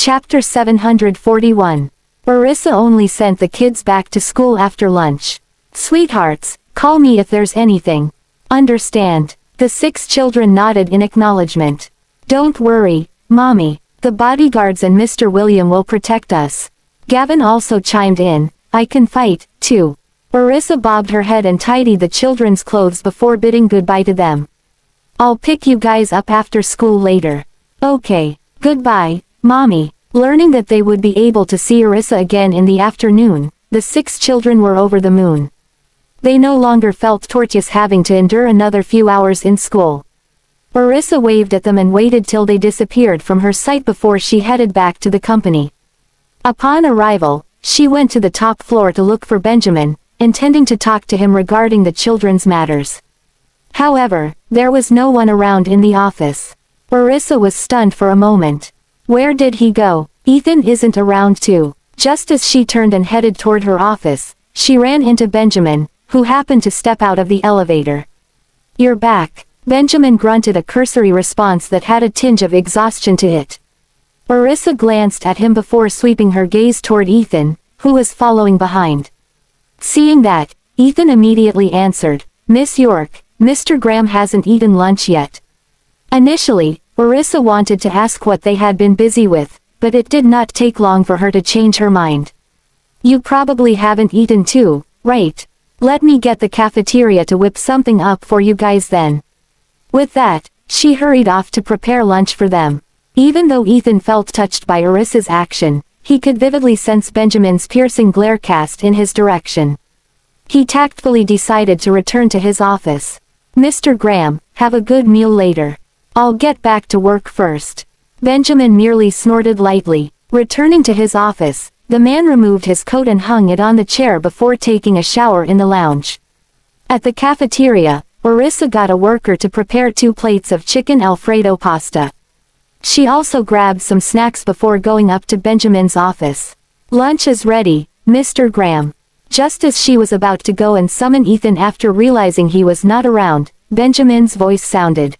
Chapter 741. Orissa only sent the kids back to school after lunch. Sweethearts, call me if there's anything. Understand? The 6 children nodded in acknowledgement. Don't worry, Mommy, the bodyguards and Mr. William will protect us. Gavin also chimed in, I can fight, too. Orissa bobbed her head and tidied the children's clothes before bidding goodbye to them. I'll pick you guys up after school later. Okay, goodbye, Mommy. Learning that they would be able to see Orissa again in the afternoon, the 6 children were over the moon. They no longer felt torturous having to endure another few hours in school. Orissa waved at them and waited till they disappeared from her sight before she headed back to the company. Upon arrival, she went to the top floor to look for Benjamin, intending to talk to him regarding the children's matters. However, there was no one around in the office. Orissa was stunned for a moment. Where did he go? Ethan isn't around too. Just as she turned and headed toward her office, she ran into Benjamin, who happened to step out of the elevator. You're back. Benjamin grunted a cursory response that had a tinge of exhaustion to it. Orissa glanced at him before sweeping her gaze toward Ethan, who was following behind. Seeing that, Ethan immediately answered, Miss York, Mr. Graham hasn't eaten lunch yet. Initially, Orissa wanted to ask what they had been busy with, but it did not take long for her to change her mind. You probably haven't eaten too, right? Let me get the cafeteria to whip something up for you guys then. With that, she hurried off to prepare lunch for them. Even though Ethan felt touched by Orissa's action, he could vividly sense Benjamin's piercing glare cast in his direction. He tactfully decided to return to his office. Mr. Graham, have a good meal later. I'll get back to work first. Benjamin merely snorted lightly. Returning to his office, the man removed his coat and hung it on the chair before taking a shower in the lounge. At the cafeteria, Orissa got a worker to prepare 2 plates of chicken Alfredo pasta. She also grabbed some snacks before going up to Benjamin's office. Lunch is ready, Mr. Graham. Just as she was about to go and summon Ethan after realizing he was not around, Benjamin's voice sounded.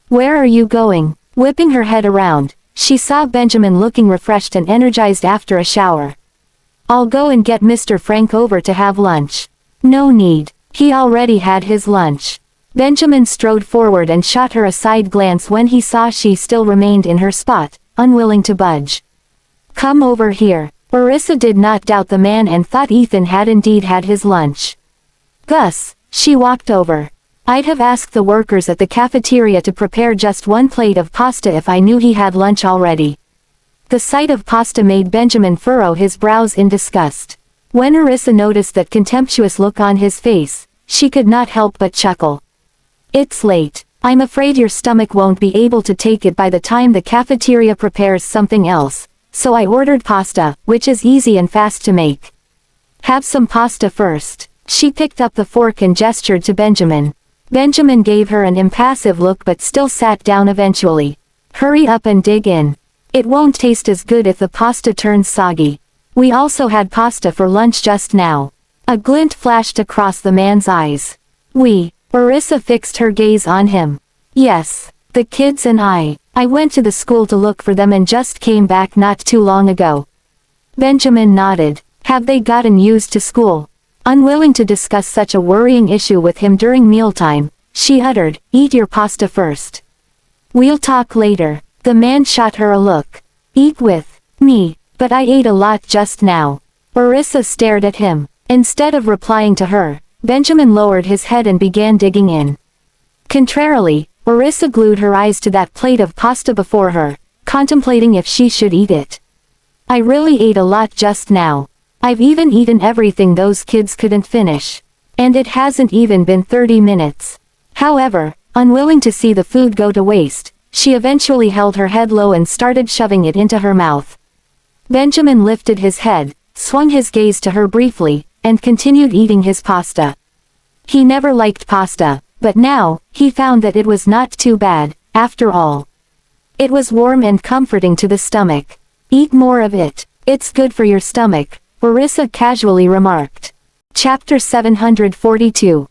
Where are you going? Whipping her head around, she saw Benjamin looking refreshed and energized after a shower. I'll go and get Mr. Frank over to have lunch. No need, he already had his lunch. Benjamin strode forward and shot her a side glance when he saw she still remained in her spot, unwilling to budge. Come over here. Orissa did not doubt the man and thought Ethan had indeed had his lunch. Gus, she walked over. I'd have asked the workers at the cafeteria to prepare just 1 plate of pasta if I knew he had lunch already. The sight of pasta made Benjamin furrow his brows in disgust. When Orissa noticed that contemptuous look on his face, she could not help but chuckle. It's late. I'm afraid your stomach won't be able to take it by the time the cafeteria prepares something else, so I ordered pasta, which is easy and fast to make. Have some pasta first. She picked up the fork and gestured to Benjamin. Benjamin gave her an impassive look but still sat down eventually. Hurry up and dig in. It won't taste as good if the pasta turns soggy. We also had pasta for lunch just now. A glint flashed across the man's eyes. Orissa fixed her gaze on him. Yes, the kids and I went to the school to look for them and just came back not too long ago. Benjamin nodded. Have they gotten used to school? Unwilling to discuss such a worrying issue with him during mealtime, she uttered, Eat your pasta first. We'll talk later. The man shot her a look. Eat with me, but I ate a lot just now. Orissa stared at him. Instead of replying to her, Benjamin lowered his head and began digging in. Contrarily, Orissa glued her eyes to that plate of pasta before her, contemplating if she should eat it. I really ate a lot just now. I've even eaten everything those kids couldn't finish. And it hasn't even been 30 minutes. However, unwilling to see the food go to waste, she eventually held her head low and started shoving it into her mouth. Benjamin lifted his head, swung his gaze to her briefly, and continued eating his pasta. He never liked pasta, but now, he found that it was not too bad, after all. It was warm and comforting to the stomach. Eat more of it. It's good for your stomach, Orissa casually remarked. Chapter 742.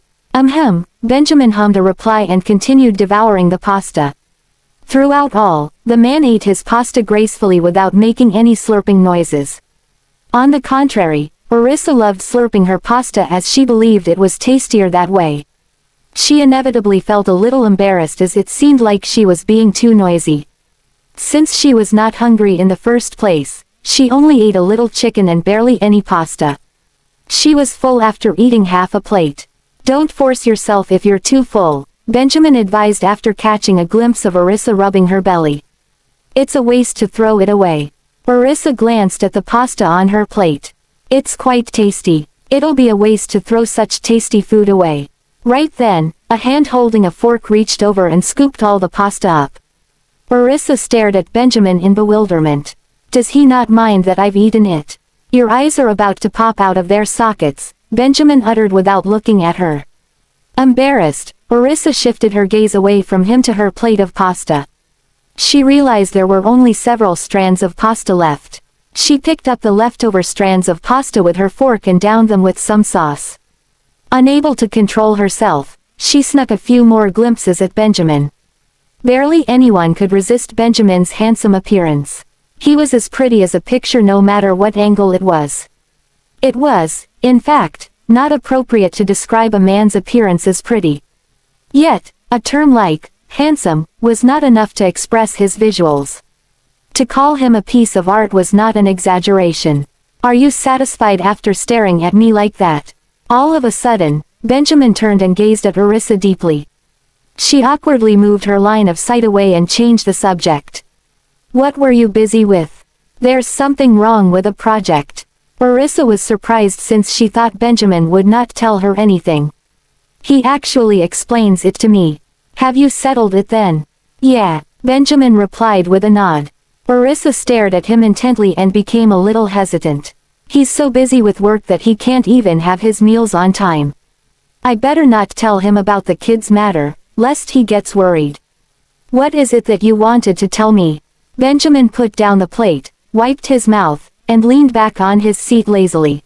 Benjamin hummed a reply and continued devouring the pasta. Throughout all, the man ate his pasta gracefully without making any slurping noises. On the contrary, Orissa loved slurping her pasta as she believed it was tastier that way. She inevitably felt a little embarrassed as it seemed like she was being too noisy. Since she was not hungry in the first place, she only ate a little chicken and barely any pasta. She was full after eating half a plate. "Don't force yourself if you're too full," Benjamin advised after catching a glimpse of Orissa rubbing her belly. "It's a waste to throw it away." Orissa glanced at the pasta on her plate. "It's quite tasty. It'll be a waste to throw such tasty food away." Right then, a hand holding a fork reached over and scooped all the pasta up. Orissa stared at Benjamin in bewilderment. "Does he not mind that I've eaten it?" "Your eyes are about to pop out of their sockets," Benjamin uttered without looking at her. Embarrassed, Orissa shifted her gaze away from him to her plate of pasta. She realized there were only several strands of pasta left. She picked up the leftover strands of pasta with her fork and downed them with some sauce. Unable to control herself, she snuck a few more glimpses at Benjamin. Barely anyone could resist Benjamin's handsome appearance. He was as pretty as a picture no matter what angle it was. It was, in fact, not appropriate to describe a man's appearance as pretty. Yet, a term like handsome was not enough to express his visuals. To call him a piece of art was not an exaggeration. "Are you satisfied after staring at me like that?" All of a sudden, Benjamin turned and gazed at Orissa deeply. She awkwardly moved her line of sight away and changed the subject. "What were you busy with?" "There's something wrong with a project." Orissa was surprised since she thought Benjamin would not tell her anything. "He actually explains it to me." "Have you settled it then?" "Yeah," Benjamin replied with a nod. Orissa stared at him intently and became a little hesitant. "He's so busy with work that he can't even have his meals on time. I better not tell him about the kids' matter, lest he gets worried." "What is it that you wanted to tell me?" Benjamin put down the plate, wiped his mouth, and leaned back on his seat lazily.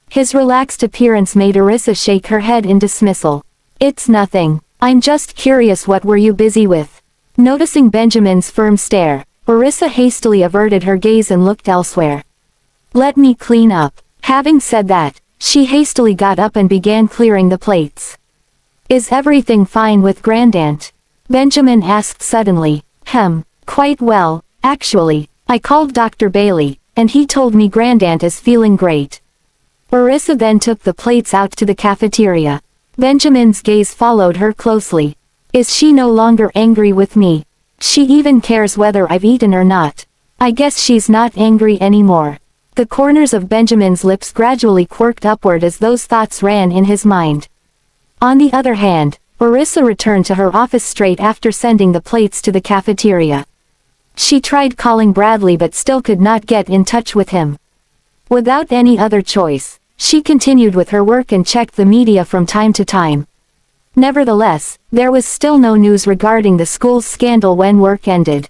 His relaxed appearance made Orissa shake her head in dismissal. "It's nothing. I'm just curious, what were you busy with?" Noticing Benjamin's firm stare, Orissa hastily averted her gaze and looked elsewhere. "Let me clean up." Having said that, she hastily got up and began clearing the plates. "Is everything fine with Grandaunt?" Benjamin asked suddenly. Quite well, actually. I called Dr. Bailey, and he told me Grandaunt is feeling great." Orissa then took the plates out to the cafeteria. Benjamin's gaze followed her closely. "Is she no longer angry with me? She even cares whether I've eaten or not. I guess she's not angry anymore." The corners of Benjamin's lips gradually quirked upward as those thoughts ran in his mind. On the other hand, Orissa returned to her office straight after sending the plates to the cafeteria. She tried calling Bradley but still could not get in touch with him. Without any other choice, she continued with her work and checked the media from time to time. Nevertheless, there was still no news regarding the school's scandal when work ended.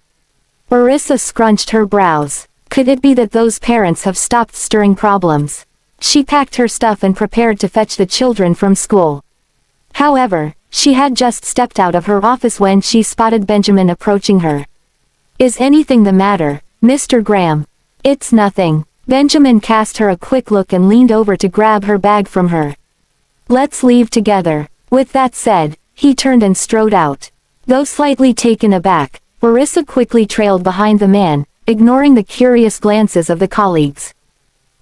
Orissa scrunched her brows. Could it be that those parents have stopped stirring problems? She packed her stuff and prepared to fetch the children from school. However, she had just stepped out of her office when she spotted Benjamin approaching her. "Is anything the matter, Mr. Graham?" "It's nothing." Benjamin cast her a quick look and leaned over to grab her bag from her. "Let's leave together." With that said, he turned and strode out. Though slightly taken aback, Orissa quickly trailed behind the man, ignoring the curious glances of the colleagues.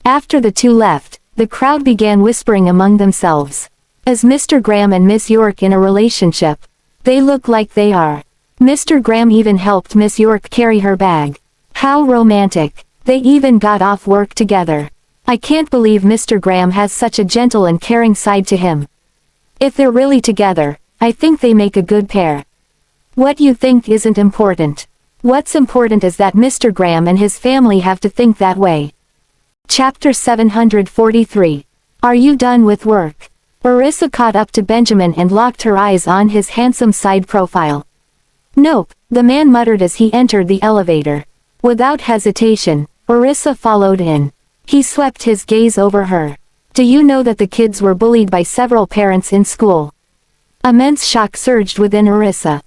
After the two left, the crowd began whispering among themselves. "Is Mr. Graham and Miss York in a relationship? They look like they are. Mr. Graham even helped Miss York carry her bag. How romantic. They even got off work together. I can't believe Mr. Graham has such a gentle and caring side to him. If they're really together, I think they make a good pair." What you think isn't important. What's important is that Mr. Graham and his family have to think that way. Chapter 743. Are you done with work? Orissa caught up to Benjamin and locked her eyes on his handsome side profile. "Nope," the man muttered as he entered the elevator. Without hesitation, Orissa followed in. He swept his gaze over her. "Do you know that the kids were bullied by several parents in school?" Immense shock surged within Orissa.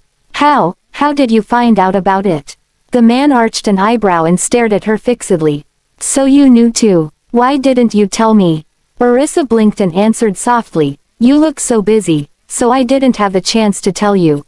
How did you find out about it? The man arched an eyebrow and stared at her fixedly. So you knew too. Why didn't you tell me? Orissa blinked and answered softly, you look so busy, so I didn't have the chance to tell you.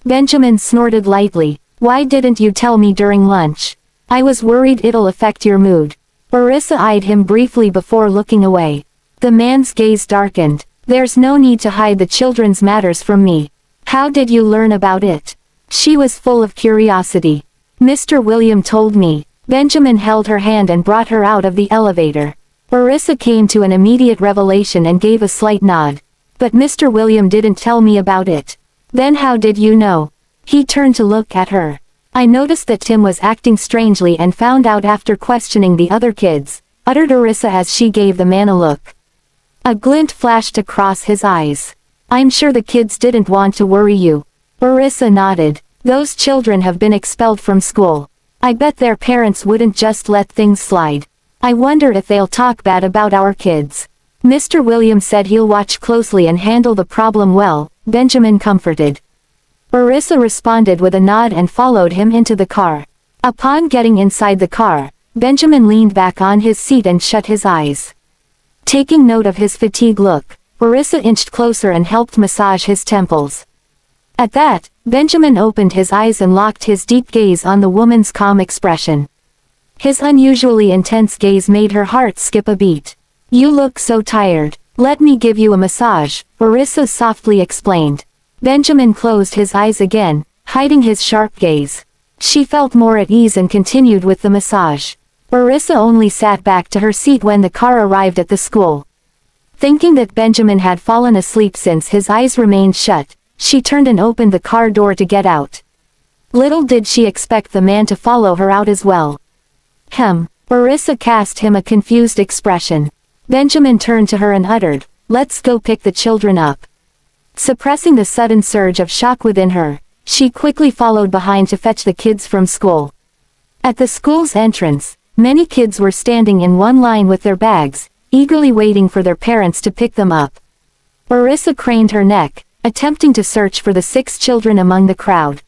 Benjamin snorted lightly. Why didn't you tell me during lunch? I was worried it'll affect your mood. Orissa eyed him briefly before looking away. The man's gaze darkened. There's no need to hide the children's matters from me. How did you learn about it? She was full of curiosity. Mr. William told me. Benjamin held her hand and brought her out of the elevator. Orissa came to an immediate revelation and gave a slight nod. But Mr. William didn't tell me about it. Then how did you know? He turned to look at her. I noticed that Tim was acting strangely and found out after questioning the other kids, uttered Orissa as she gave the man a look. A glint flashed across his eyes. I'm sure the kids didn't want to worry you. Orissa nodded. Those children have been expelled from school. I bet their parents wouldn't just let things slide. I wonder if they'll talk bad about our kids. Mr. Williams said he'll watch closely and handle the problem well, Benjamin comforted. Orissa responded with a nod and followed him into the car. Upon getting inside the car, Benjamin leaned back on his seat and shut his eyes. Taking note of his fatigued look, Orissa inched closer and helped massage his temples. At that, Benjamin opened his eyes and locked his deep gaze on the woman's calm expression. His unusually intense gaze made her heart skip a beat. You look so tired. Let me give you a massage, Orissa softly explained. Benjamin closed his eyes again, hiding his sharp gaze. She felt more at ease and continued with the massage. Orissa only sat back to her seat when the car arrived at the school. Thinking that Benjamin had fallen asleep since his eyes remained shut, she turned and opened the car door to get out. Little did she expect the man to follow her out as well. Orissa cast him a confused expression. Benjamin turned to her and uttered, let's go pick the children up. Suppressing the sudden surge of shock within her, she quickly followed behind to fetch the kids from school. At the school's entrance, many kids were standing in one line with their bags, eagerly waiting for their parents to pick them up. Orissa craned her neck, attempting to search for the 6 children among the crowd.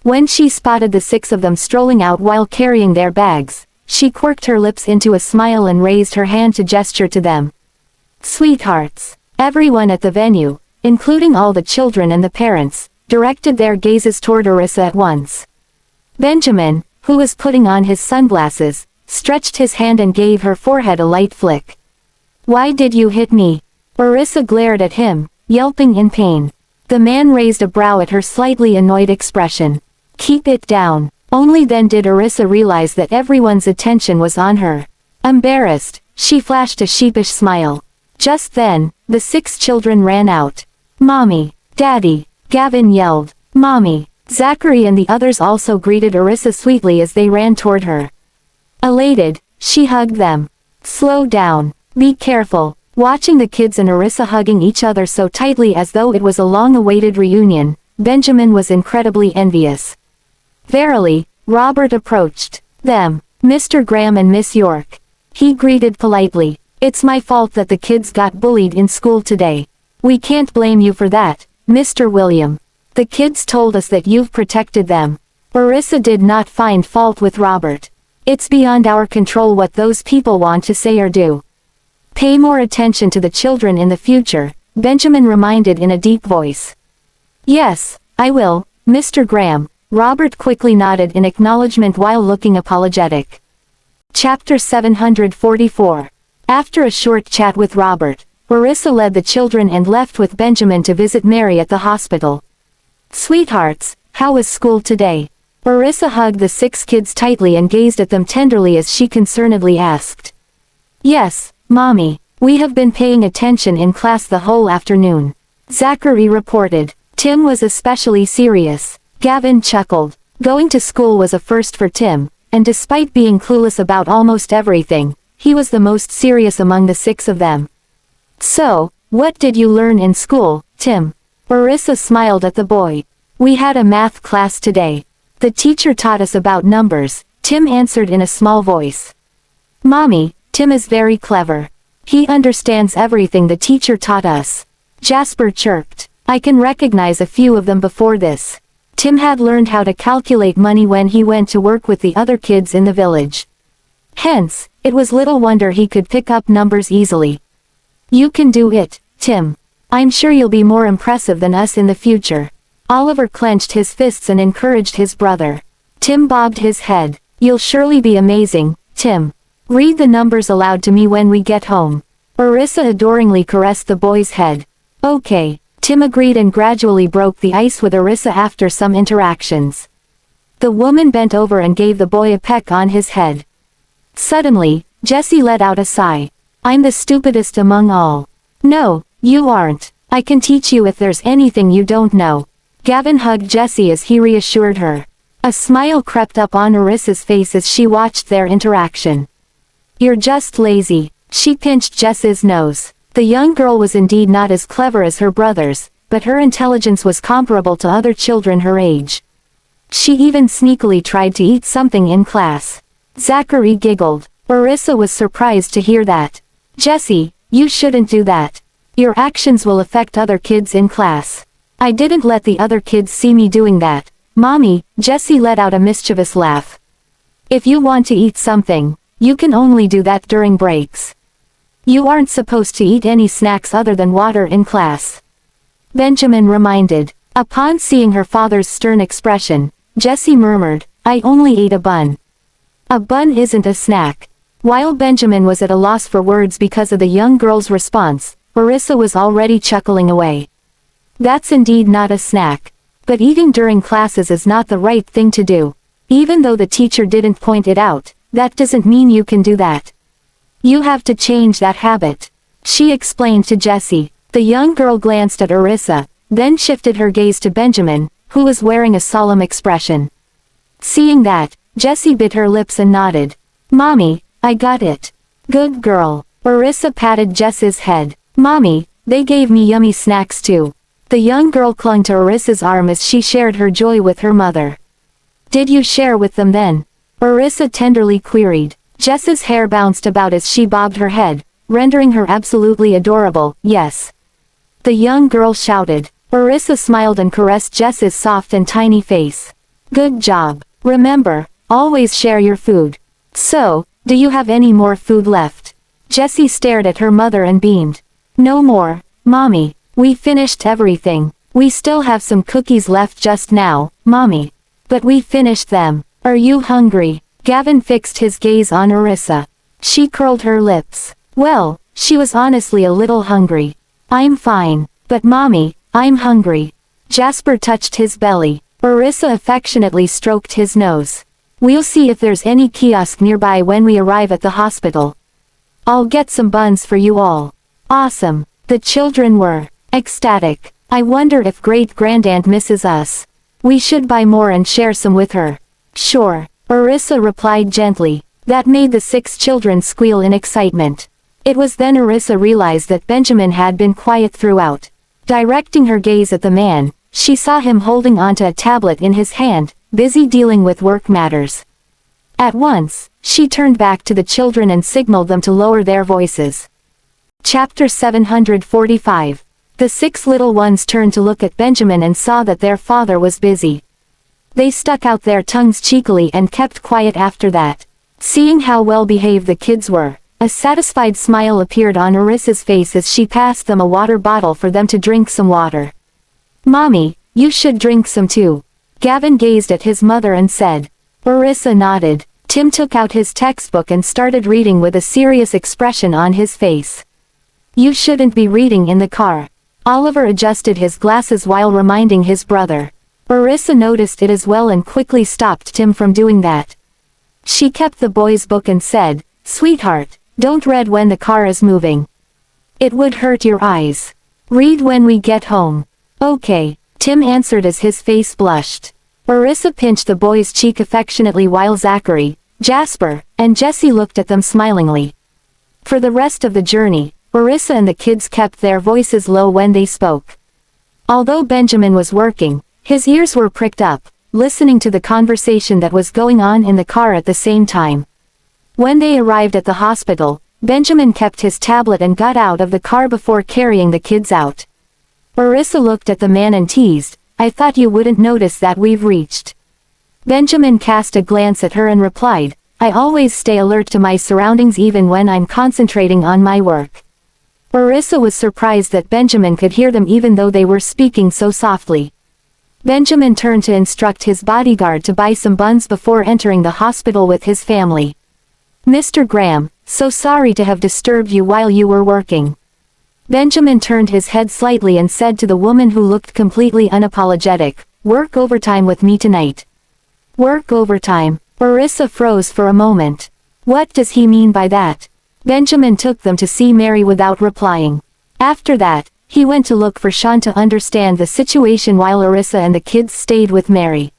When she spotted the 6 of them strolling out while carrying their bags, she quirked her lips into a smile and raised her hand to gesture to them. Sweethearts. Everyone at the venue, including all the children and the parents, directed their gazes toward Orissa at once. Benjamin, who was putting on his sunglasses, stretched his hand and gave her forehead a light flick. Why did you hit me? Orissa glared at him, yelping in pain. The man raised a brow at her slightly annoyed expression. Keep it down. Only then did Orissa realize that everyone's attention was on her. Embarrassed, she flashed a sheepish smile. Just then, the 6 children ran out. Mommy, Daddy, Gavin yelled. Mommy. Zachary and the others also greeted Orissa sweetly as they ran toward her. Elated, she hugged them. Slow down. Be careful. Watching the kids and Orissa hugging each other so tightly as though it was a long-awaited reunion, Benjamin was incredibly envious. Verily, Robert approached them. Mr. Graham and Miss York. He greeted politely. It's my fault that the kids got bullied in school today. We can't blame you for that, Mr. William. The kids told us that you've protected them. Orissa did not find fault with Robert. It's beyond our control what those people want to say or do. Pay more attention to the children in the future, Benjamin reminded in a deep voice. Yes, I will, Mr. Graham. Robert quickly nodded in acknowledgement while looking apologetic. Chapter 744. After a short chat with Robert, Orissa led the children and left with Benjamin to visit Mary at the hospital. Sweethearts, how was school today? Orissa hugged the 6 kids tightly and gazed at them tenderly as she concernedly asked. Yes, Mommy, we have been paying attention in class the whole afternoon. Zachary reported. Tim was especially serious. Gavin chuckled. Going to school was a first for Tim, and despite being clueless about almost everything, he was the most serious among the 6 of them. So, what did you learn in school, Tim? Orissa smiled at the boy. We had a math class today. The teacher taught us about numbers, Tim answered in a small voice. Mommy, Tim is very clever. He understands everything the teacher taught us. Jasper chirped. I can recognize a few of them before this. Tim had learned how to calculate money when he went to work with the other kids in the village. Hence, it was little wonder he could pick up numbers easily. You can do it, Tim. I'm sure you'll be more impressive than us in the future. Oliver clenched his fists and encouraged his brother. Tim bobbed his head. You'll surely be amazing, Tim. Read the numbers aloud to me when we get home. Orissa adoringly caressed the boy's head. Okay, Tim agreed and gradually broke the ice with Orissa after some interactions. The woman bent over and gave the boy a peck on his head. Suddenly, Jesse let out a sigh. I'm the stupidest among all. No, you aren't. I can teach you if there's anything you don't know. Gavin hugged Jesse as he reassured her. A smile crept up on Orissa's face as she watched their interaction. You're just lazy. She pinched Jess's nose. The young girl was indeed not as clever as her brothers, but her intelligence was comparable to other children her age. She even sneakily tried to eat something in class. Zachary giggled. Orissa was surprised to hear that. Jesse, you shouldn't do that. Your actions will affect other kids in class. I didn't let the other kids see me doing that. Mommy, Jesse let out a mischievous laugh. If you want to eat something, you can only do that during breaks. You aren't supposed to eat any snacks other than water in class. Benjamin reminded. Upon seeing her father's stern expression, Jesse murmured, I only ate a bun. A bun isn't a snack. While Benjamin was at a loss for words because of the young girl's response, Orissa was already chuckling away. That's indeed not a snack. But eating during classes is not the right thing to do. Even though the teacher didn't point it out, that doesn't mean you can do that. You have to change that habit. She explained to Jesse. The young girl glanced at Orissa, then shifted her gaze to Benjamin, who was wearing a solemn expression. Seeing that, Jesse bit her lips and nodded. Mommy, I got it. Good girl. Orissa patted Jess's head. Mommy, they gave me yummy snacks too. The young girl clung to Orissa's arm as she shared her joy with her mother. Did you share with them then? Orissa tenderly queried. Jess's hair bounced about as she bobbed her head, rendering her absolutely adorable. Yes. The young girl shouted. Orissa smiled and caressed Jess's soft and tiny face. Good job. Remember, always share your food. So, do you have any more food left? Jessie stared at her mother and beamed. No more, Mommy. We finished everything. We still have some cookies left just now, Mommy. But we finished them. Are you hungry? Gavin fixed his gaze on Orissa. She curled her lips. Well, she was honestly a little hungry. I'm fine. But Mommy, I'm hungry. Jasper touched his belly. Orissa affectionately stroked his nose. We'll see if there's any kiosk nearby when we arrive at the hospital. I'll get some buns for you all. Awesome. The children were ecstatic. I wonder if great-grandaunt misses us. We should buy more and share some with her. Sure, Orissa replied gently. That made the 6 children squeal in excitement. It was then Orissa realized that Benjamin had been quiet throughout. Directing her gaze at the man, she saw him holding onto a tablet in his hand, busy dealing with work matters. At once, she turned back to the children and signaled them to lower their voices. Chapter 745. The 6 little ones turned to look at Benjamin and saw that their father was busy. They stuck out their tongues cheekily and kept quiet after that. Seeing how well behaved the kids were, a satisfied smile appeared on Orissa's face as she passed them a water bottle for them to drink some water. Mommy, you should drink some too. Gavin gazed at his mother and said. Orissa nodded. Tim took out his textbook and started reading with a serious expression on his face. You shouldn't be reading in the car. Oliver adjusted his glasses while reminding his brother. Orissa noticed it as well and quickly stopped Tim from doing that. She kept the boy's book and said, Sweetheart, don't read when the car is moving. It would hurt your eyes. Read when we get home. Okay, Tim answered as his face blushed. Orissa pinched the boy's cheek affectionately while Zachary, Jasper, and Jesse looked at them smilingly. For the rest of the journey, Orissa and the kids kept their voices low when they spoke. Although Benjamin was working, his ears were pricked up, listening to the conversation that was going on in the car at the same time. When they arrived at the hospital, Benjamin kept his tablet and got out of the car before carrying the kids out. Orissa looked at the man and teased, I thought you wouldn't notice that we've reached. Benjamin cast a glance at her and replied, I always stay alert to my surroundings even when I'm concentrating on my work. Orissa was surprised that Benjamin could hear them even though they were speaking so softly. Benjamin turned to instruct his bodyguard to buy some buns before entering the hospital with his family. Mr. Graham, so sorry to have disturbed you while you were working. Benjamin turned his head slightly and said to the woman who looked completely unapologetic, work overtime with me tonight. Work overtime. Orissa froze for a moment. What does he mean by that? Benjamin took them to see Mary without replying. After that, he went to look for Sean to understand the situation while Orissa and the kids stayed with Mary.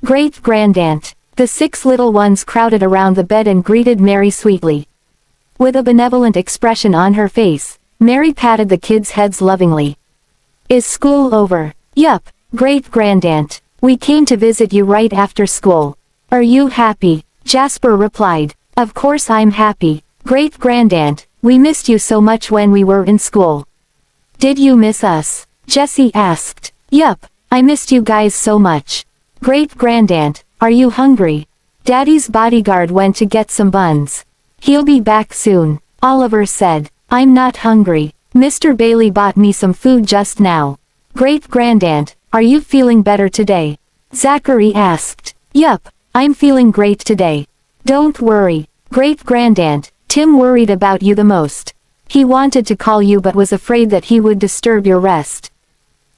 Great-grandaunt. The 6 little ones crowded around the bed and greeted Mary sweetly. With a benevolent expression on her face, Mary patted the kids' heads lovingly. Is school over? Yup, great-grandaunt. We came to visit you right after school. Are you happy? Jasper replied. Of course I'm happy, great-grandaunt. We missed you so much when we were in school. Did you miss us? Jessie asked. Yup, I missed you guys so much. Great-grandaunt, are you hungry? Daddy's bodyguard went to get some buns. He'll be back soon, Oliver said. I'm not hungry. Mr. Bailey bought me some food just now. Great-grandaunt, are you feeling better today? Zachary asked. Yup, I'm feeling great today. Don't worry, great-grandaunt, Tim worried about you the most. He wanted to call you but was afraid that he would disturb your rest.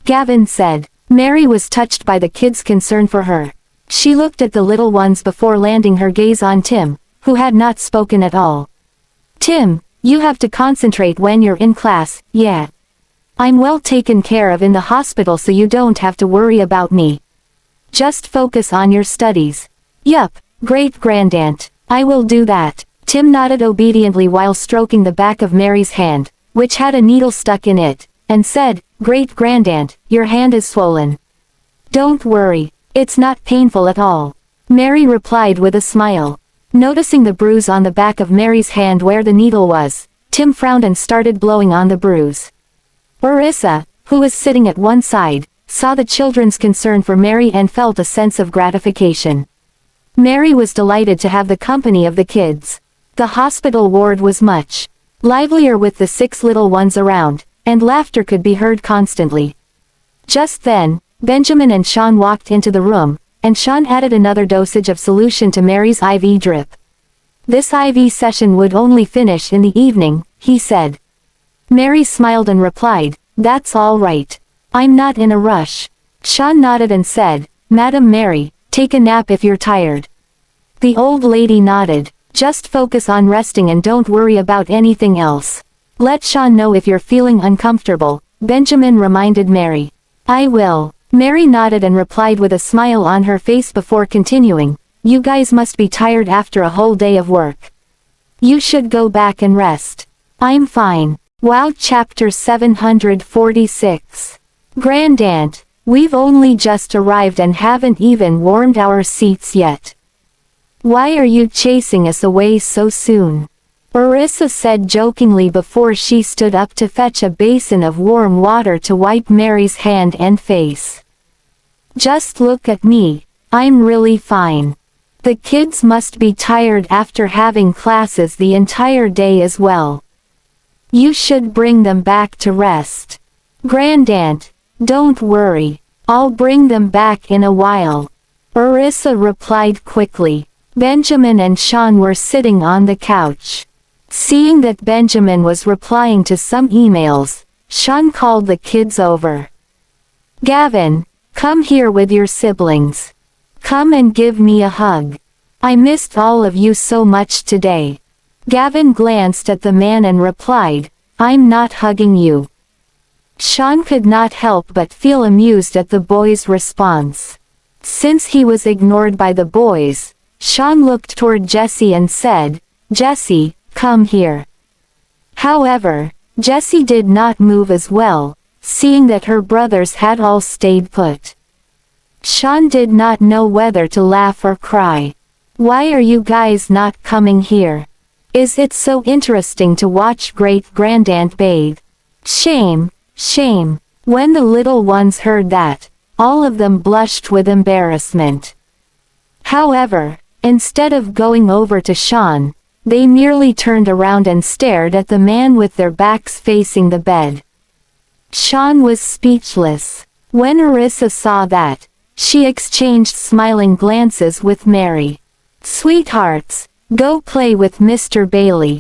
Gavin said. Mary was touched by the kids' concern for her. She looked at the little ones before landing her gaze on Tim, who had not spoken at all. Tim, you have to concentrate when you're in class, yeah. I'm well taken care of in the hospital so you don't have to worry about me. Just focus on your studies. Yup, great-grandaunt, I will do that. Tim nodded obediently while stroking the back of Mary's hand, which had a needle stuck in it, and said, Great-grandaunt, your hand is swollen. Don't worry, it's not painful at all. Mary replied with a smile. Noticing the bruise on the back of Mary's hand where the needle was, Tim frowned and started blowing on the bruise. Orissa, who was sitting at one side, saw the children's concern for Mary and felt a sense of gratification. Mary was delighted to have the company of the kids. The hospital ward was much livelier with the 6 little ones around, and laughter could be heard constantly. Just then, Benjamin and Sean walked into the room, and Sean added another dosage of solution to Mary's IV drip. This IV session would only finish in the evening, he said. Mary smiled and replied, That's all right. I'm not in a rush. Sean nodded and said, Madam Mary, take a nap if you're tired. The old lady nodded. Just focus on resting and don't worry about anything else. Let Sean know if you're feeling uncomfortable, Benjamin reminded Mary. I will. Mary nodded and replied with a smile on her face before continuing, You guys must be tired after a whole day of work. You should go back and rest. I'm fine. Wow. Chapter 746. Grandaunt, we've only just arrived and haven't even warmed our seats yet. Why are you chasing us away so soon? Orissa said jokingly before she stood up to fetch a basin of warm water to wipe Mary's hand and face. Just look at me, I'm really fine. The kids must be tired after having classes the entire day as well. You should bring them back to rest. Grandaunt, don't worry, I'll bring them back in a while. Orissa replied quickly. Benjamin and Sean were sitting on the couch. Seeing that Benjamin was replying to some emails, Sean called the kids over. Gavin, come here with your siblings. Come and give me a hug. I missed all of you so much today. Gavin glanced at the man and replied, I'm not hugging you. Sean could not help but feel amused at the boy's response. Since he was ignored by the boys, Sean looked toward Jessie and said, Jessie, come here. However, Jessie did not move as well, seeing that her brothers had all stayed put. Sean did not know whether to laugh or cry. Why are you guys not coming here? Is it so interesting to watch great-grandaunt bathe? Shame, shame. When the little ones heard that, All of them blushed with embarrassment. However, instead of going over to Sean, they merely turned around and stared at the man with their backs facing the bed. Sean was speechless. When Arissa saw that, she exchanged smiling glances with Mary. "Sweethearts, go play with Mr. Bailey,"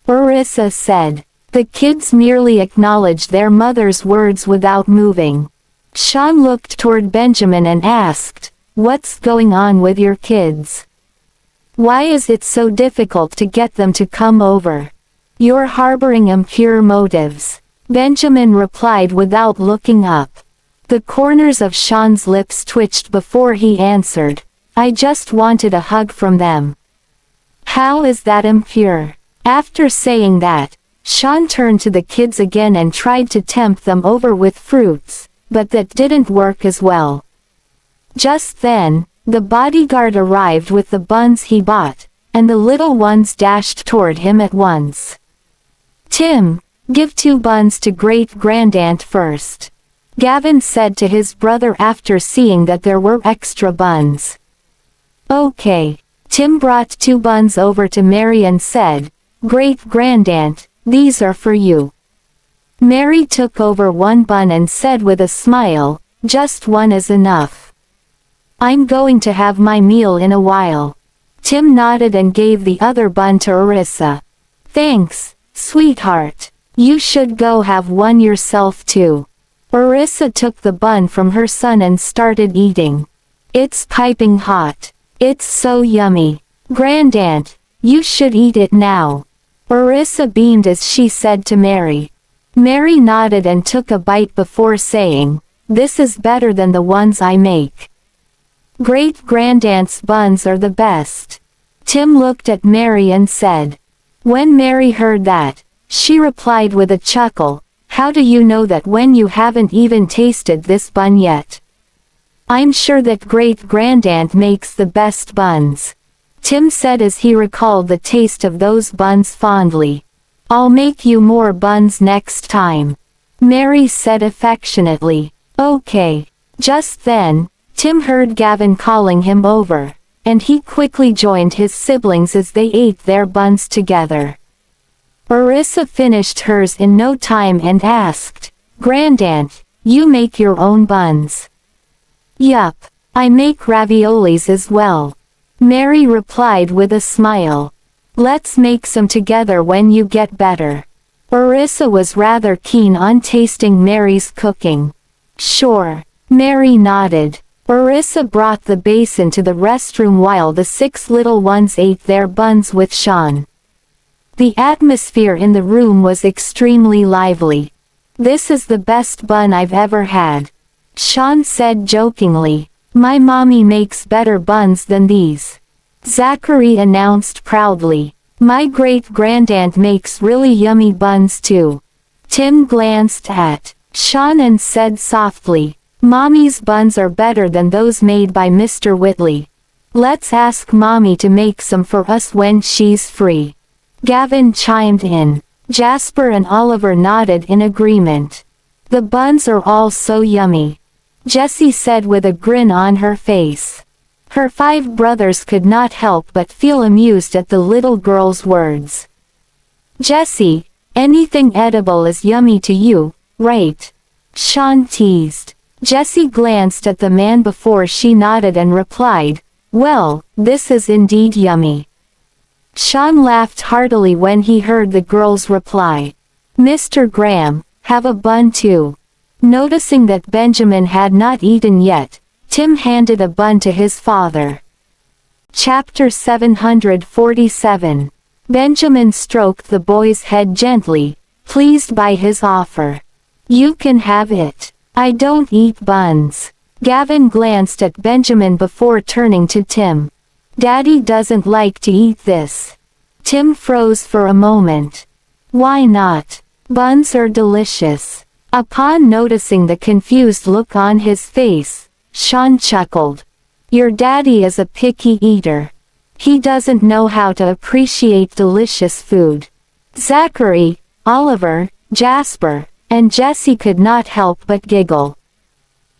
Arissa said. The kids merely acknowledged their mother's words without moving. Sean looked toward Benjamin and asked, "What's going on with your kids? Why is it so difficult to get them to come over? You're harboring impure motives," Benjamin replied without looking up. The corners of Sean's lips twitched before he answered, "I just wanted a hug from them." "How is that impure?" After saying that, Sean turned to the kids again and tried to tempt them over with fruits, but that didn't work as well. Just then, the bodyguard arrived with the buns he bought, and the little ones dashed toward him at once. "Tim, give 2 buns to great-grandaunt first," Gavin said to his brother after seeing that there were extra buns. "Okay." Tim brought 2 buns over to Mary and said, "Great-grandaunt, these are for you." Mary took over 1 bun and said with a smile, "Just 1 is enough. I'm going to have my meal in a while." Tim nodded and gave the other bun to Arissa. "Thanks, sweetheart. You should go have 1 yourself too." Arissa took the bun from her son and started eating. "It's piping hot. It's so yummy. Grandaunt, you should eat it now." Arissa beamed as she said to Mary. Mary nodded and took a bite before saying, "This is better than the ones I make. Great-grandaunt's buns are the best." Tim looked at Mary and said. When Mary heard that, she replied with a chuckle, "How do you know that when you haven't even tasted this bun yet? I'm sure that great-grandaunt makes the best buns." Tim said as he recalled the taste of those buns fondly. "I'll make you more buns next time," Mary said affectionately. "Okay." Just then, Tim heard Gavin calling him over, and he quickly joined his siblings as they ate their buns together. Arissa finished hers in no time and asked, "Grandaunt, you make your own buns?" "Yup, I make raviolis as well," Mary replied with a smile. "Let's make some together when you get better." Arissa was rather keen on tasting Mary's cooking. "Sure," Mary nodded. Arissa brought the basin to the restroom while the 6 little ones ate their buns with Sean. The atmosphere in the room was extremely lively. "This is the best bun I've ever had," Sean said jokingly. "My mommy makes better buns than these," Zachary announced proudly. "My great-grandaunt makes really yummy buns too." Tim glanced at Sean and said softly, "Mommy's buns are better than those made by Mr. Whitley. Let's ask Mommy to make some for us when she's free." Gavin chimed in. Jasper and Oliver nodded in agreement. "The buns are all so yummy," Jessie said with a grin on her face. Her 5 brothers could not help but feel amused at the little girl's words. "Jessie, anything edible is yummy to you, right?" Sean teased. Jessie glanced at the man before she nodded and replied, "Well, this is indeed yummy." Sean laughed heartily when he heard the girl's reply. "Mr. Graham, have a bun too." Noticing that Benjamin had not eaten yet, Tim handed a bun to his father. Chapter 747. Benjamin stroked the boy's head gently, pleased by his offer. "You can have it. I don't eat buns." Gavin glanced at Benjamin before turning to Tim. "Daddy doesn't like to eat this." Tim froze for a moment. "Why not? Buns are delicious." Upon noticing the confused look on his face, Sean chuckled. "Your daddy is a picky eater. He doesn't know how to appreciate delicious food." Zachary, Oliver, Jasper, and Jessie could not help but giggle.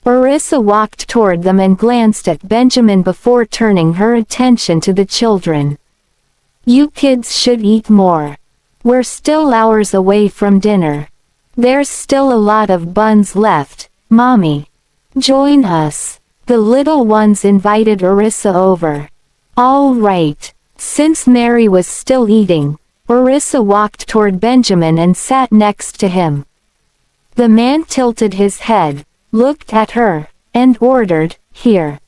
Orissa walked toward them and glanced at Benjamin before turning her attention to the children. "You kids should eat more. We're still hours away from dinner. There's still a lot of buns left, Mommy. Join us." The little ones invited Orissa over. "All right." Since Mary was still eating, Orissa walked toward Benjamin and sat next to him. The man tilted his head, looked at her, and ordered, "Here.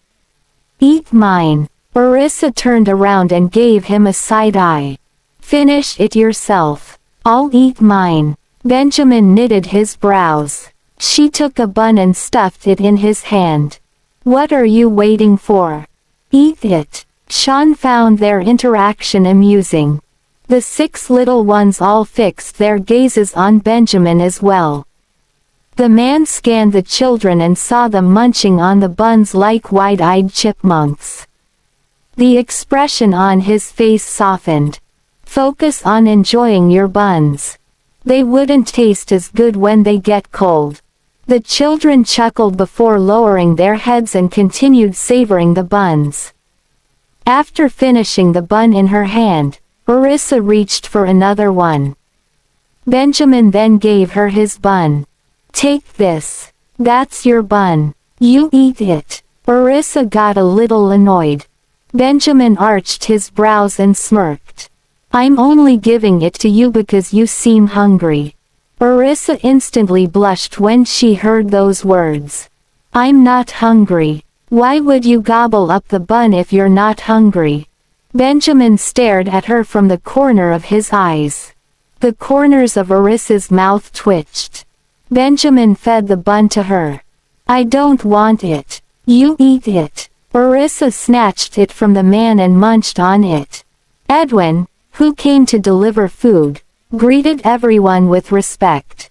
Eat mine." Orissa turned around and gave him a side eye. "Finish it yourself. I'll eat mine." Benjamin knitted his brows. She took a bun and stuffed it in his hand. "What are you waiting for? Eat it." Sean found their interaction amusing. The 6 little ones all fixed their gazes on Benjamin as well. The man scanned the children and saw them munching on the buns like wide-eyed chipmunks. The expression on his face softened. "Focus on enjoying your buns. They wouldn't taste as good when they get cold." The children chuckled before lowering their heads and continued savoring the buns. After finishing the bun in her hand, Orissa reached for another one. Benjamin then gave her his bun. "Take this. That's your bun. You eat it." Orissa got a little annoyed. Benjamin arched his brows and smirked. "I'm only giving it to you because you seem hungry." Orissa instantly blushed when she heard those words. "I'm not hungry. Why would you gobble up the bun if you're not hungry?" Benjamin stared at her from the corner of his eyes. The corners of Orissa's mouth twitched. Benjamin fed the bun to her. "I don't want it. You eat it." Orissa snatched it from the man and munched on it. Edwin, who came to deliver food, greeted everyone with respect.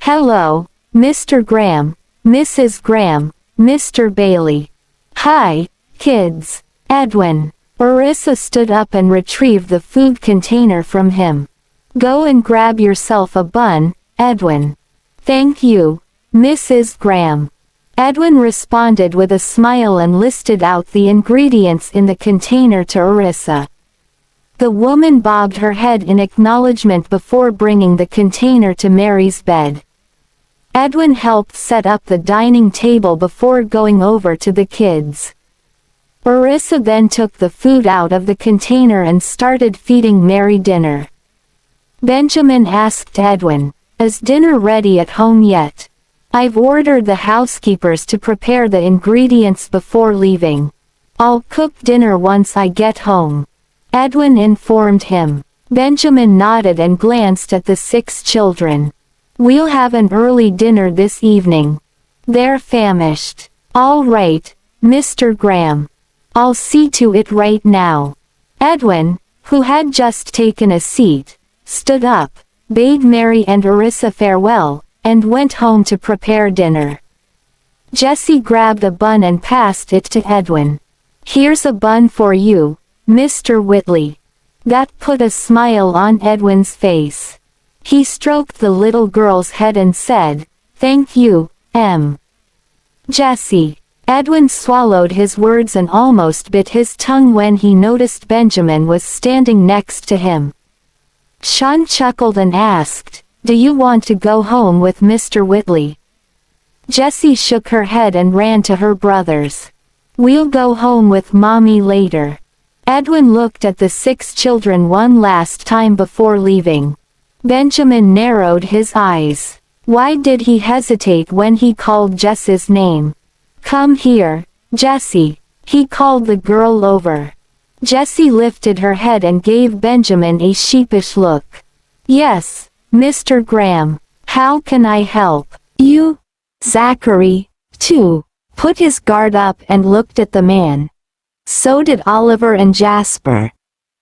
"Hello, Mr. Graham, Mrs. Graham, Mr. Bailey." "Hi, kids." Edwin. Orissa stood up and retrieved the food container from him. "Go and grab yourself a bun, Edwin." "Thank you, Mrs. Graham." Edwin responded with a smile and listed out the ingredients in the container to Orissa. The woman bobbed her head in acknowledgement before bringing the container to Mary's bed. Edwin helped set up the dining table before going over to the kids. Orissa then took the food out of the container and started feeding Mary dinner. Benjamin asked Edwin, "Is dinner ready at home yet?" "I've ordered the housekeepers to prepare the ingredients before leaving. I'll cook dinner once I get home," Edwin informed him. Benjamin nodded and glanced at the 6 children. "We'll have an early dinner this evening. They're famished." "All right, Mr. Graham. I'll see to it right now." Edwin, who had just taken a seat, stood up, bade Mary and Orissa farewell, and went home to prepare dinner. Jessie grabbed a bun and passed it to Edwin. "Here's a bun for you, Mr. Whitley." That put a smile on Edwin's face. He stroked the little girl's head and said, "Thank you, M. Jessie." Edwin swallowed his words and almost bit his tongue when he noticed Benjamin was standing next to him. Sean chuckled and asked, "Do you want to go home with Mr. Whitley?" Jessie shook her head and ran to her brothers. "We'll go home with Mommy later." Edwin looked at the 6 children one last time before leaving. Benjamin narrowed his eyes. Why did he hesitate when he called Jess's name? "Come here, Jessie," he called the girl over. Jessie lifted her head and gave Benjamin a sheepish look. "Yes, Mr. Graham. How can I help you?" Zachary, too, put his guard up and looked at the man. So did Oliver and Jasper.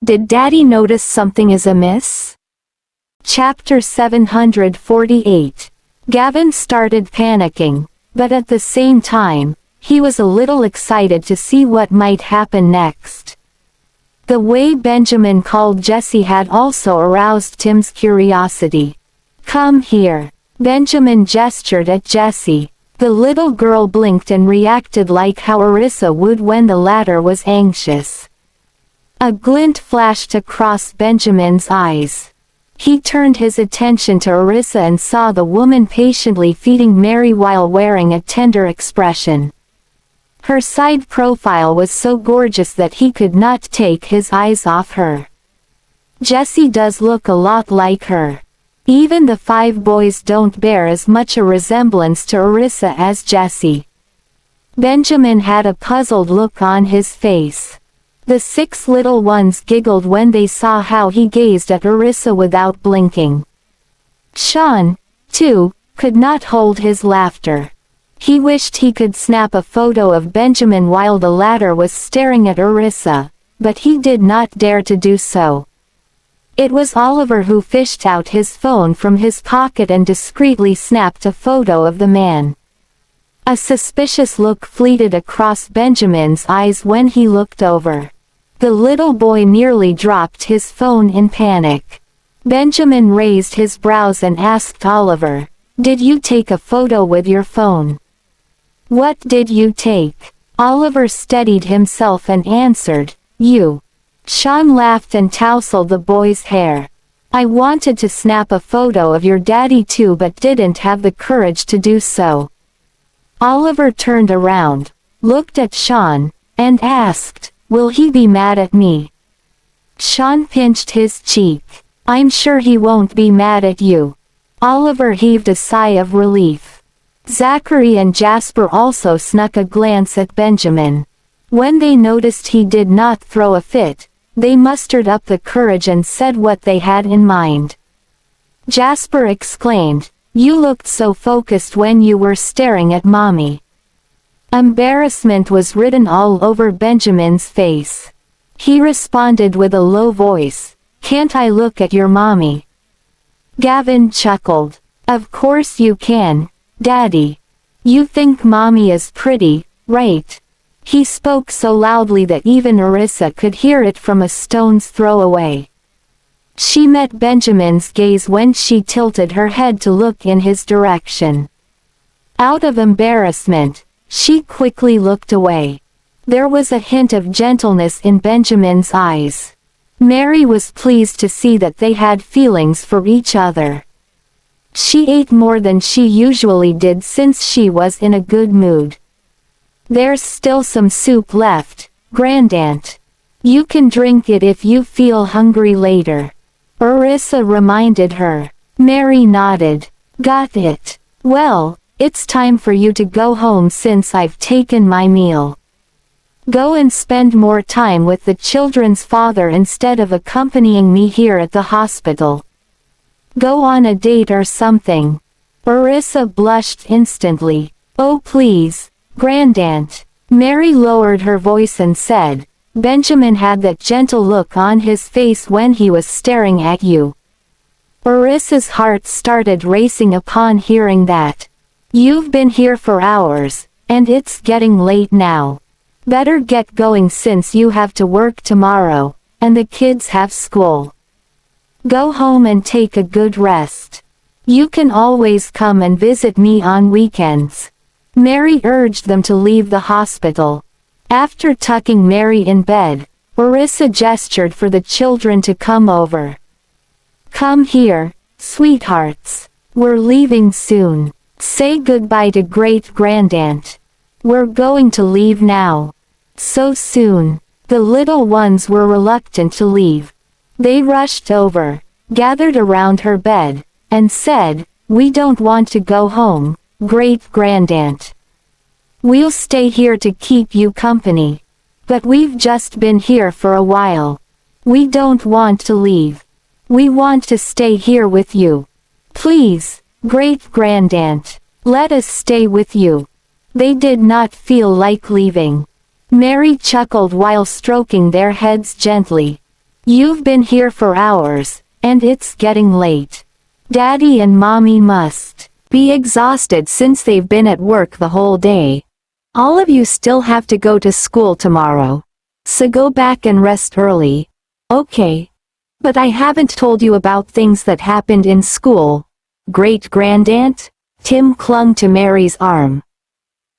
Did Daddy notice something is amiss? Chapter 748. Gavin started panicking, but at the same time, he was a little excited to see what might happen next. The way Benjamin called Jessie had also aroused Tim's curiosity. "Come here." Benjamin gestured at Jessie. The little girl blinked and reacted like how Orissa would when the latter was anxious. A glint flashed across Benjamin's eyes. He turned his attention to Orissa and saw the woman patiently feeding Mary while wearing a tender expression. Her side profile was so gorgeous that he could not take his eyes off her. Jessie does look a lot like her. Even the 5 boys don't bear as much a resemblance to Orissa as Jessie. Benjamin had a puzzled look on his face. The 6 little ones giggled when they saw how he gazed at Orissa without blinking. Sean, too, could not hold his laughter. He wished he could snap a photo of Benjamin while the latter was staring at Orissa, but he did not dare to do so. It was Oliver who fished out his phone from his pocket and discreetly snapped a photo of the man. A suspicious look fleeted across Benjamin's eyes when he looked over. The little boy nearly dropped his phone in panic. Benjamin raised his brows and asked Oliver, "Did you take a photo with your phone?" "What did you take?" Oliver steadied himself and answered, "You." Sean laughed and tousled the boy's hair. "I wanted to snap a photo of your daddy too but didn't have the courage to do so." Oliver turned around, looked at Sean, and asked, "Will he be mad at me?" Sean pinched his cheek. "I'm sure he won't be mad at you." Oliver heaved a sigh of relief. Zachary and Jasper also snuck a glance at Benjamin. When they noticed he did not throw a fit, they mustered up the courage and said what they had in mind. Jasper exclaimed, "You looked so focused when you were staring at Mommy." Embarrassment was written all over Benjamin's face. He responded with a low voice, "Can't I look at your mommy?" Gavin chuckled. "Of course you can, Daddy. You think Mommy is pretty, right?" He spoke so loudly that even Orissa could hear it from a stone's throw away. She met Benjamin's gaze when she tilted her head to look in his direction. Out of embarrassment, she quickly looked away. There was a hint of gentleness in Benjamin's eyes. Mary was pleased to see that they had feelings for each other. She ate more than she usually did since she was in a good mood. "There's still some soup left, Grandaunt. You can drink it if you feel hungry later," Orissa reminded her. Mary nodded. "Got it. Well, it's time for you to go home since I've taken my meal. Go and spend more time with the children's father instead of accompanying me here at the hospital. Go on a date or something." Orissa blushed instantly. "Oh please, Grandaunt." Mary lowered her voice and said, "Benjamin had that gentle look on his face when he was staring at you." Orissa's heart started racing upon hearing that. "You've been here for hours, and it's getting late now. Better get going since you have to work tomorrow, and the kids have school. Go home and take a good rest. You can always come and visit me on weekends." Mary urged them to leave the hospital. After tucking Mary in bed, Orissa gestured for the children to come over. "Come here, sweethearts. We're leaving soon. Say goodbye to Great-Grandaunt. We're going to leave now." So soon. The little ones were reluctant to leave. They rushed over, gathered around her bed, and said, "We don't want to go home, Great-Grandaunt. We'll stay here to keep you company. But we've just been here for a while. We don't want to leave. We want to stay here with you. Please, Great-Grandaunt, let us stay with you." They did not feel like leaving. Mary chuckled while stroking their heads gently. "You've been here for hours, and it's getting late. Daddy and Mommy must be exhausted since they've been at work the whole day. All of you still have to go to school tomorrow. So go back and rest early. Okay. But I haven't told you about things that happened in school, Great-Grandaunt." Tim clung to Mary's arm.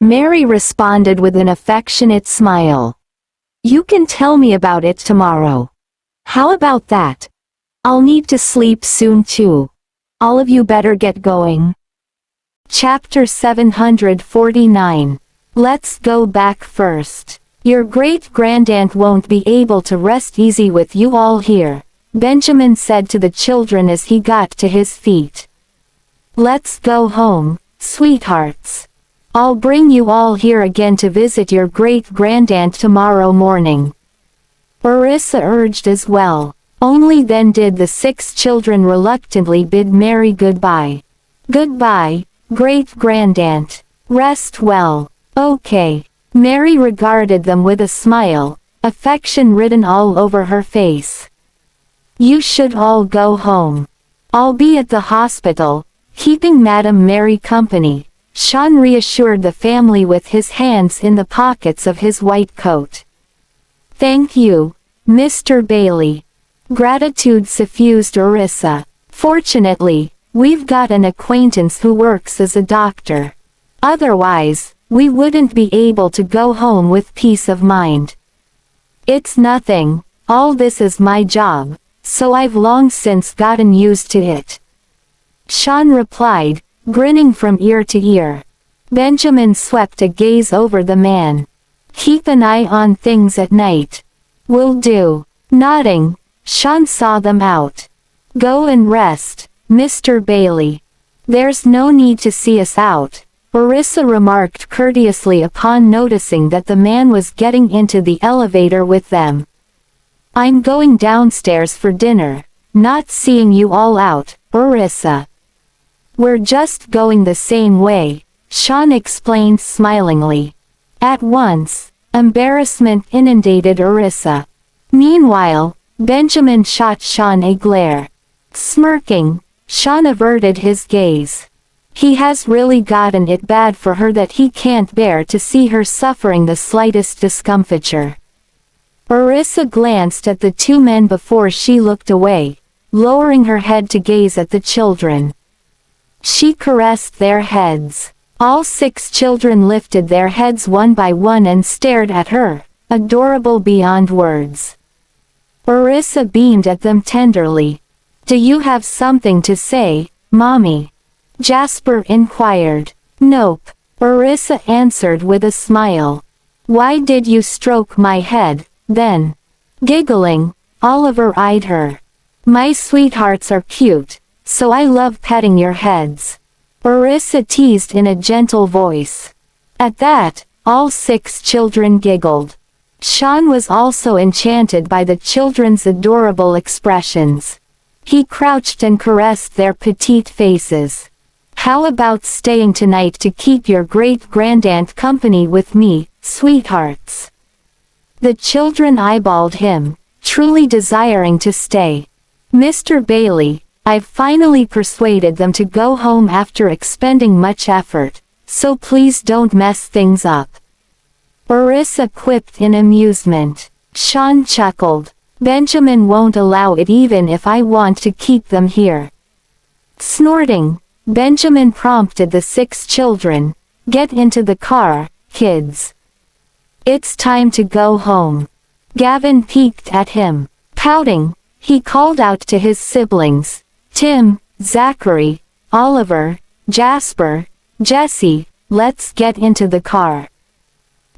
Mary responded with an affectionate smile. You can tell me about it tomorrow. How about that? I'll need to sleep soon too. All of you better get going. Chapter 749. Let's go back first. Your great-grandaunt won't be able to rest easy with you all here, Benjamin said to the children as he got to his feet. Let's go home, sweethearts. I'll bring you all here again to visit your great-grandaunt tomorrow morning. Orissa urged as well. Only then did the 6 children reluctantly bid Mary goodbye. Goodbye, great-grandaunt. Rest well. Okay. Mary regarded them with a smile, affection written all over her face. You should all go home. I'll be at the hospital, keeping Madame Mary company. Sean reassured the family with his hands in the pockets of his white coat. Thank you, Mr. Bailey. Gratitude suffused Orissa. Fortunately, we've got an acquaintance who works as a doctor. Otherwise, we wouldn't be able to go home with peace of mind. It's nothing, all this is my job, so I've long since gotten used to it. Sean replied, grinning from ear to ear. Benjamin swept a gaze over the man. Keep an eye on things at night. Will do. Nodding, Sean saw them out. Go and rest, Mr. Bailey. There's no need to see us out, Orissa remarked courteously upon noticing that the man was getting into the elevator with them. I'm going downstairs for dinner, not seeing you all out, Orissa. We're just going the same way, Sean explained smilingly. At once, embarrassment inundated Orissa. Meanwhile, Benjamin shot Sean a glare. Smirking, Sean averted his gaze. He has really gotten it bad for her that he can't bear to see her suffering the slightest discomfiture. Orissa glanced at the 2 men before she looked away, lowering her head to gaze at the children. She caressed their heads. All 6 children lifted their heads one by one and stared at her, adorable beyond words. Orissa beamed at them tenderly. Do you have something to say, Mommy? Jasper inquired. Nope, Orissa answered with a smile. Why did you stroke my head, then? Giggling, Oliver eyed her. My sweethearts are cute, so I love petting your heads. Orissa teased in a gentle voice. At that, all 6 children giggled. Sean was also enchanted by the children's adorable expressions. He crouched and caressed their petite faces. How about staying tonight to keep your great-grandaunt company with me, sweethearts? The children eyeballed him, truly desiring to stay. Mr. Bailey, I've finally persuaded them to go home after expending much effort, so please don't mess things up. Orissa quipped in amusement. Sean chuckled. Benjamin won't allow it even if I want to keep them here. Snorting, Benjamin prompted the 6 children, get into the car, kids. It's time to go home. Gavin peeked at him. Pouting, he called out to his siblings, Tim, Zachary, Oliver, Jasper, Jesse, let's get into the car.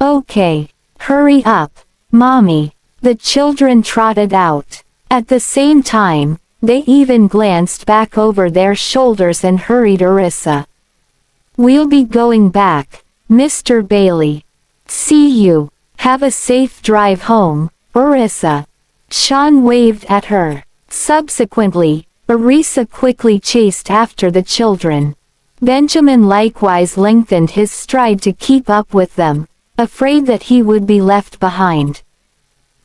Okay. Hurry up, Mommy. The children trotted out. At the same time, they even glanced back over their shoulders and hurried Orissa. We'll be going back, Mr. Bailey. See you. Have a safe drive home, Orissa. Sean waved at her. Subsequently, Orissa quickly chased after the children. Benjamin likewise lengthened his stride to keep up with them, afraid that he would be left behind.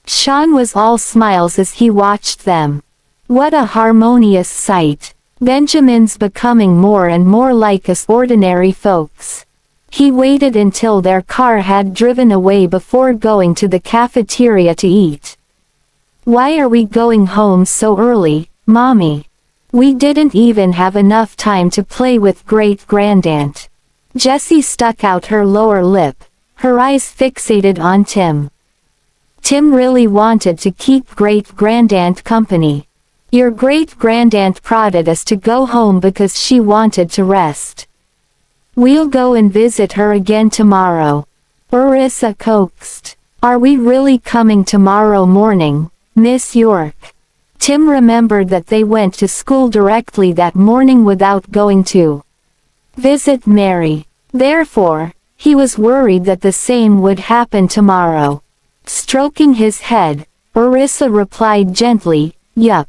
Sean was all smiles as he watched them. What a harmonious sight. Benjamin's becoming more and more like us ordinary folks. He waited until their car had driven away before going to the cafeteria to eat. Why are we going home so early, Mommy? We didn't even have enough time to play with great-grandaunt. Jessie stuck out her lower lip, her eyes fixated on Tim. Tim really wanted to keep great-grandaunt company. Your great-grandaunt prodded us to go home because she wanted to rest. We'll go and visit her again tomorrow. Orissa coaxed. Are we really coming tomorrow morning, Miss York? Tim remembered that they went to school directly that morning without going to visit Mary. Therefore, he was worried that the same would happen tomorrow. Stroking his head, Orissa replied gently, "Yup.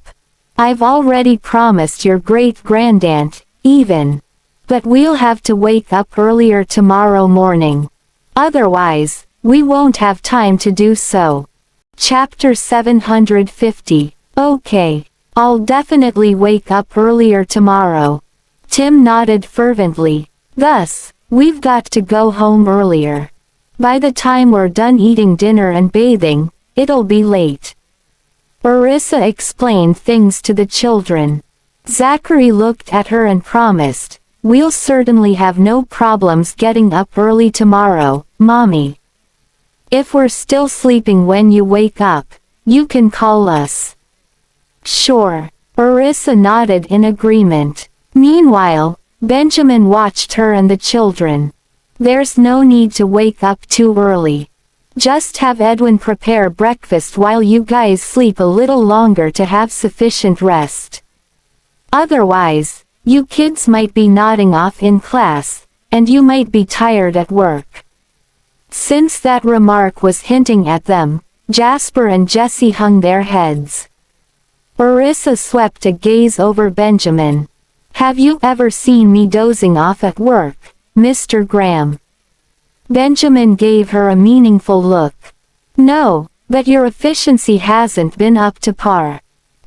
I've already promised your great-grandaunt, even. But we'll have to wake up earlier tomorrow morning. Otherwise, we won't have time to do so." Chapter 750. Okay. I'll definitely wake up earlier tomorrow. Tim nodded fervently. Thus, we've got to go home earlier. By the time we're done eating dinner and bathing, it'll be late. Orissa explained things to the children. Zachary looked at her and promised, "We'll certainly have no problems getting up early tomorrow, Mommy. If we're still sleeping when you wake up, you can call us." Sure. Orissa nodded in agreement. Meanwhile, Benjamin watched her and the children. There's no need to wake up too early. Just have Edwin prepare breakfast while you guys sleep a little longer to have sufficient rest. Otherwise, you kids might be nodding off in class, and you might be tired at work. Since that remark was hinting at them, Jasper and Jessie hung their heads. Orissa swept a gaze over Benjamin. "Have you ever seen me dozing off at work, Mr. Graham?" Benjamin gave her a meaningful look. "No, but your efficiency hasn't been up to par."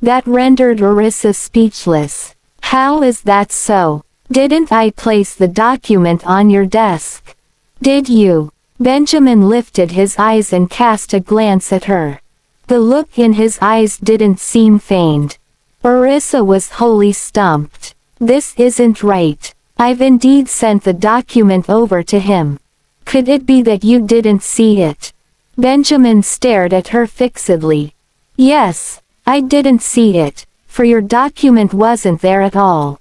That rendered Orissa speechless. "How is that so? Didn't I place the document on your desk? Did you?" Benjamin lifted his eyes and cast a glance at her. The look in his eyes didn't seem feigned. Orissa was wholly stumped. "This isn't right. I've indeed sent the document over to him. Could it be that you didn't see it?" Benjamin stared at her fixedly. "Yes, I didn't see it, for your document wasn't there at all."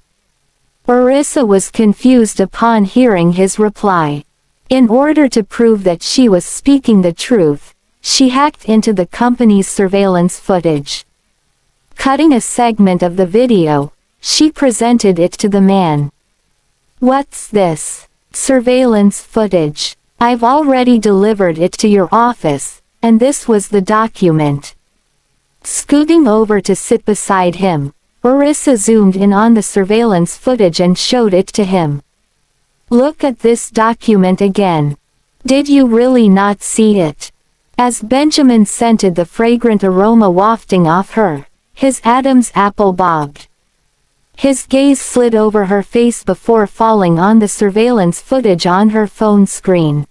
Orissa was confused upon hearing his reply. In order to prove that she was speaking the truth, she hacked into the company's surveillance footage. Cutting a segment of the video, she presented it to the man. "What's this? Surveillance footage. I've already delivered it to your office, and this was the document." Scooting over to sit beside him, Orissa zoomed in on the surveillance footage and showed it to him. "Look at this document again. Did you really not see it?" As Benjamin scented the fragrant aroma wafting off her, his Adam's apple bobbed. His gaze slid over her face before falling on the surveillance footage on her phone screen.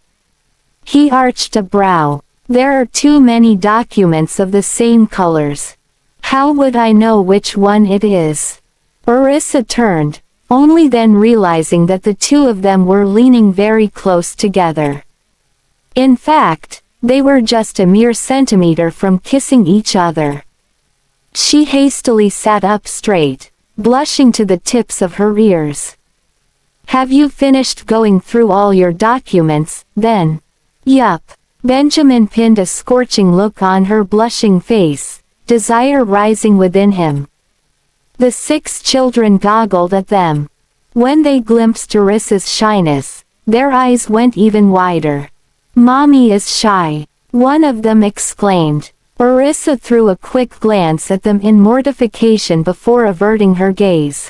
He arched a brow. "There are too many documents of the same colors. How would I know which one it is?" Orissa turned, only then realizing that the two of them were leaning very close together. In fact, they were just a mere centimeter from kissing each other. She hastily sat up straight, blushing to the tips of her ears. "Have you finished going through all your documents, then?" "Yup." Benjamin pinned a scorching look on her blushing face, desire rising within him. The 6 children goggled at them. When they glimpsed Orissa's shyness, their eyes went even wider. "Mommy is shy," one of them exclaimed. Orissa threw a quick glance at them in mortification before averting her gaze.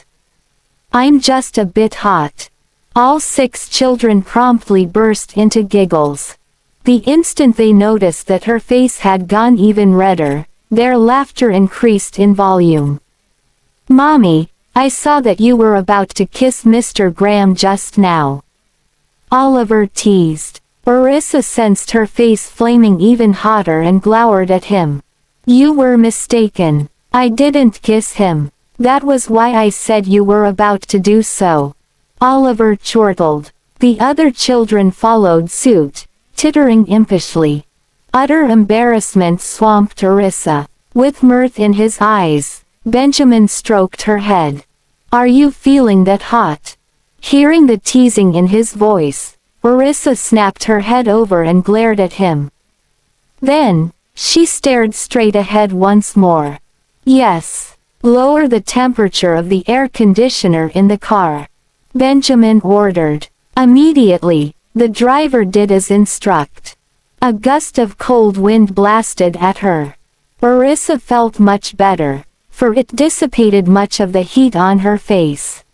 "I'm just a bit hot." All 6 children promptly burst into giggles. The instant they noticed that her face had gone even redder, their laughter increased in volume. "Mommy, I saw that you were about to kiss Mr. Graham just now," Oliver teased. Orissa sensed her face flaming even hotter and glowered at him. "You were mistaken. I didn't kiss him. That was why I said you were about to do so," Oliver chortled. The other children followed suit, tittering impishly. Utter embarrassment swamped Orissa. With mirth in his eyes, Benjamin stroked her head. "Are you feeling that hot?" Hearing the teasing in his voice, Orissa snapped her head over and glared at him. Then, she stared straight ahead once more. "Yes. Lower the temperature of the air conditioner in the car," Benjamin ordered. Immediately, the driver did as instructed. A gust of cold wind blasted at her. Orissa felt much better, for it dissipated much of the heat on her face.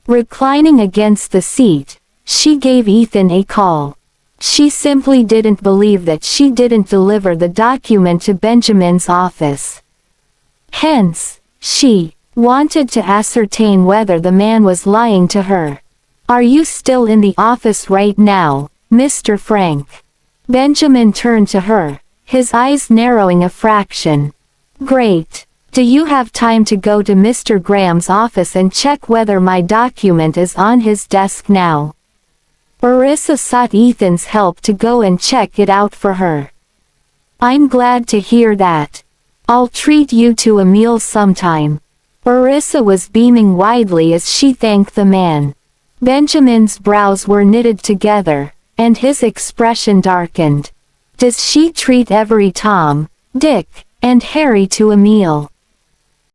Reclining against the seat, she gave Ethan a call. She simply didn't believe that she didn't deliver the document to Benjamin's office. Hence, she wanted to ascertain whether the man was lying to her. "Are you still in the office right now, Mr. Frank?" Benjamin turned to her, his eyes narrowing a fraction. "Great. Do you have time to go to Mr. Graham's office and check whether my document is on his desk now?" Orissa sought Ethan's help to go and check it out for her. "I'm glad to hear that. I'll treat you to a meal sometime." Orissa was beaming widely as she thanked the man. Benjamin's brows were knitted together, and his expression darkened. Does she treat every Tom, Dick, and Harry to a meal?